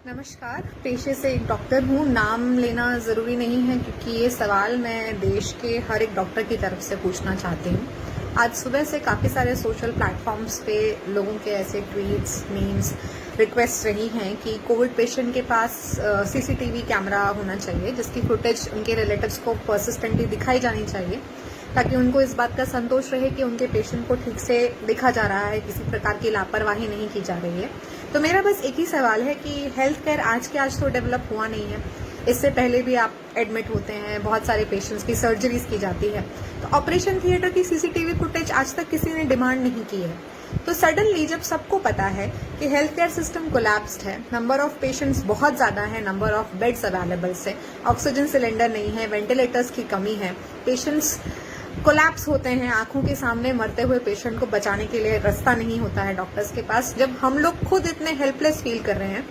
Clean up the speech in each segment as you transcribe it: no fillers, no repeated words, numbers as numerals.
नमस्कार। पेशे से एक डॉक्टर हूँ। नाम लेना ज़रूरी नहीं है क्योंकि ये सवाल मैं देश के हर एक डॉक्टर की तरफ से पूछना चाहती हूँ। आज सुबह से काफ़ी सारे सोशल प्लेटफॉर्म्स पे लोगों के ऐसे ट्वीट्स, मीम्स, रिक्वेस्ट रही हैं कि कोविड पेशेंट के पास सीसीटीवी कैमरा होना चाहिए जिसकी फुटेज उनके रिलेटिव्स को परसिस्टेंटली दिखाई जानी चाहिए ताकि उनको इस बात का संतोष रहे कि उनके पेशेंट को ठीक से देखा जा रहा है, किसी प्रकार की लापरवाही नहीं की जा रही है। तो मेरा बस एक ही सवाल है कि हेल्थ केयर आज के आज तो डेवलप हुआ नहीं है। इससे पहले भी आप एडमिट होते हैं, बहुत सारे पेशेंट्स की सर्जरीज की जाती है, तो ऑपरेशन थिएटर की सीसीटीवी फुटेज आज तक किसी ने डिमांड नहीं की है। तो सडनली जब सबको पता है कि हेल्थ केयर सिस्टम कोलैप्स्ड है, नंबर ऑफ पेशेंट्स बहुत ज़्यादा है, नंबर ऑफ बेड्स अवेलेबल है, ऑक्सीजन सिलेंडर नहीं है, वेंटिलेटर्स की कमी है, पेशेंट्स कोलैप्स होते हैं, आंखों के सामने मरते हुए पेशेंट को बचाने के लिए रास्ता नहीं होता है डॉक्टर्स के पास, जब हम लोग खुद इतने हेल्पलेस फील कर रहे हैं,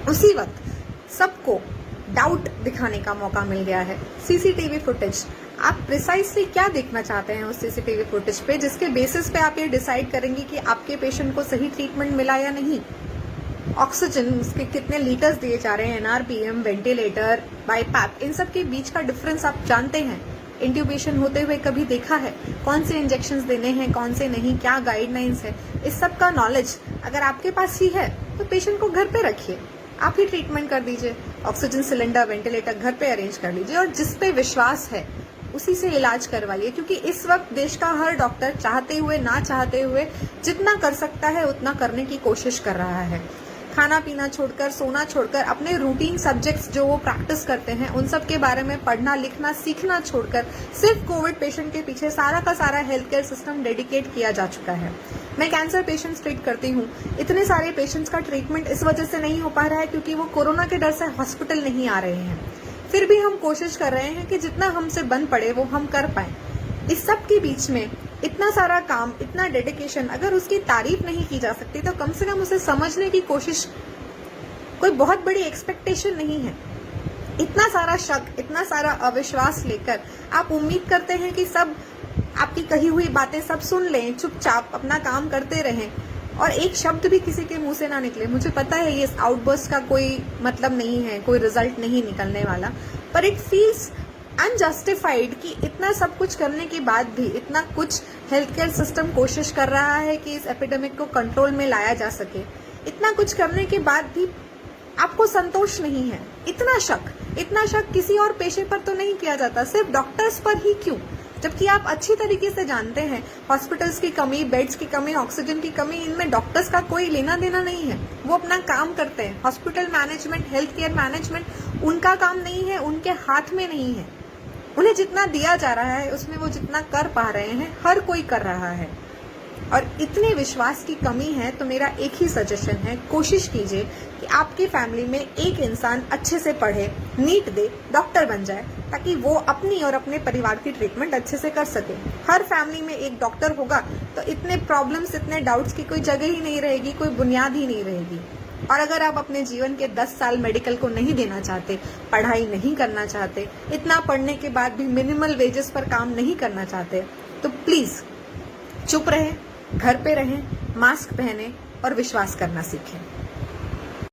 उसी वक्त सबको डाउट दिखाने का मौका मिल गया है। सीसीटीवी फुटेज, आप प्रिसाइसली क्या देखना चाहते हैं उस सीसीटीवी फुटेज पे, जिसके बेसिस पे आप ये डिसाइड करेंगे कि आपके पेशेंट को सही ट्रीटमेंट मिला या नहीं। ऑक्सीजन उसके कितने लीटर्स दिए जा रहे हैं, एनआरपीएम, वेंटिलेटर, बाईपैप, इन सब के बीच का डिफरेंस आप जानते हैं। इंट्यूबेशन होते हुए कभी देखा है, कौन से इंजेक्शंस देने हैं, कौन से नहीं, क्या गाइडलाइंस है, इस सब का नॉलेज अगर आपके पास ही है तो पेशेंट को घर पे रखिए, आप ही ट्रीटमेंट कर दीजिए। ऑक्सीजन सिलेंडर, वेंटिलेटर घर पे अरेंज कर लीजिए और जिस पे विश्वास है उसी से इलाज करवाइए, क्योंकि इस वक्त देश का हर डॉक्टर चाहते हुए ना चाहते हुए जितना कर सकता है उतना करने की कोशिश कर रहा है। खाना पीना छोड़कर, सोना छोड़कर, अपने रूटीन सब्जेक्ट्स जो वो प्रैक्टिस करते हैं उन सब के बारे में पढ़ना लिखना सीखना छोड़कर सिर्फ कोविड पेशेंट के पीछे सारा का सारा हेल्थ केयर सिस्टम डेडिकेट किया जा चुका है। मैं कैंसर पेशेंट्स ट्रीट करती हूँ। इतने सारे पेशेंट्स का ट्रीटमेंट इस वजह से नहीं हो पा रहा है क्योंकि वो कोरोना के डर से हॉस्पिटल नहीं आ रहे हैं। फिर भी हम कोशिश कर रहे हैं कि जितना हमसे बन पड़े वो हम कर पाए। इस सब के बीच में इतना सारा काम, इतना डेडिकेशन, अगर उसकी तारीफ नहीं की जा सकती तो कम से कम उसे समझने की कोशिश, कोई बहुत बड़ी एक्सपेक्टेशन नहीं है। इतना सारा शक, इतना सारा अविश्वास लेकर आप उम्मीद करते हैं कि सब आपकी कही हुई बातें सब सुन लें, चुपचाप अपना काम करते रहें और एक शब्द भी किसी के मुंह से ना निकले। मुझे पता है ये आउटबर्स्ट का कोई मतलब नहीं है, कोई रिजल्ट नहीं निकलने वाला, पर इट फील्स अनजस्टिफाइड कि इतना सब कुछ करने के बाद भी, इतना कुछ हेल्थ केयर सिस्टम कोशिश कर रहा है कि इस एपिडेमिक को कंट्रोल में लाया जा सके, इतना कुछ करने के बाद भी आपको संतोष नहीं है। इतना शक किसी और पेशे पर तो नहीं किया जाता, सिर्फ डॉक्टर्स पर ही क्यों? जबकि आप अच्छी तरीके से जानते हैं हॉस्पिटल्स की कमी, बेड्स की कमी, ऑक्सीजन की कमी, इनमें डॉक्टर्स का कोई लेना देना नहीं है। वो अपना काम करते हैं। Hospital management, health care management उनका काम नहीं है, उनके हाथ में नहीं है। उन्हें जितना दिया जा रहा है उसमें वो जितना कर पा रहे हैं, हर कोई कर रहा है और इतने विश्वास की कमी है। तो मेरा एक ही सजेशन है, कोशिश कीजिए कि आपकी फैमिली में एक इंसान अच्छे से पढ़े, नीट दे, डॉक्टर बन जाए, ताकि वो अपनी और अपने परिवार की ट्रीटमेंट अच्छे से कर सके। हर फैमिली में एक डॉक्टर होगा तो इतने प्रॉब्लम्स, इतने डाउट्स की कोई जगह ही नहीं रहेगी, कोई बुनियाद ही नहीं रहेगी। और अगर आप अपने जीवन के 10 साल मेडिकल को नहीं देना चाहते, पढ़ाई नहीं करना चाहते, इतना पढ़ने के बाद भी मिनिमल वेजेस पर काम नहीं करना चाहते, तो प्लीज चुप रहें, घर पे रहें, मास्क पहने और विश्वास करना सीखें।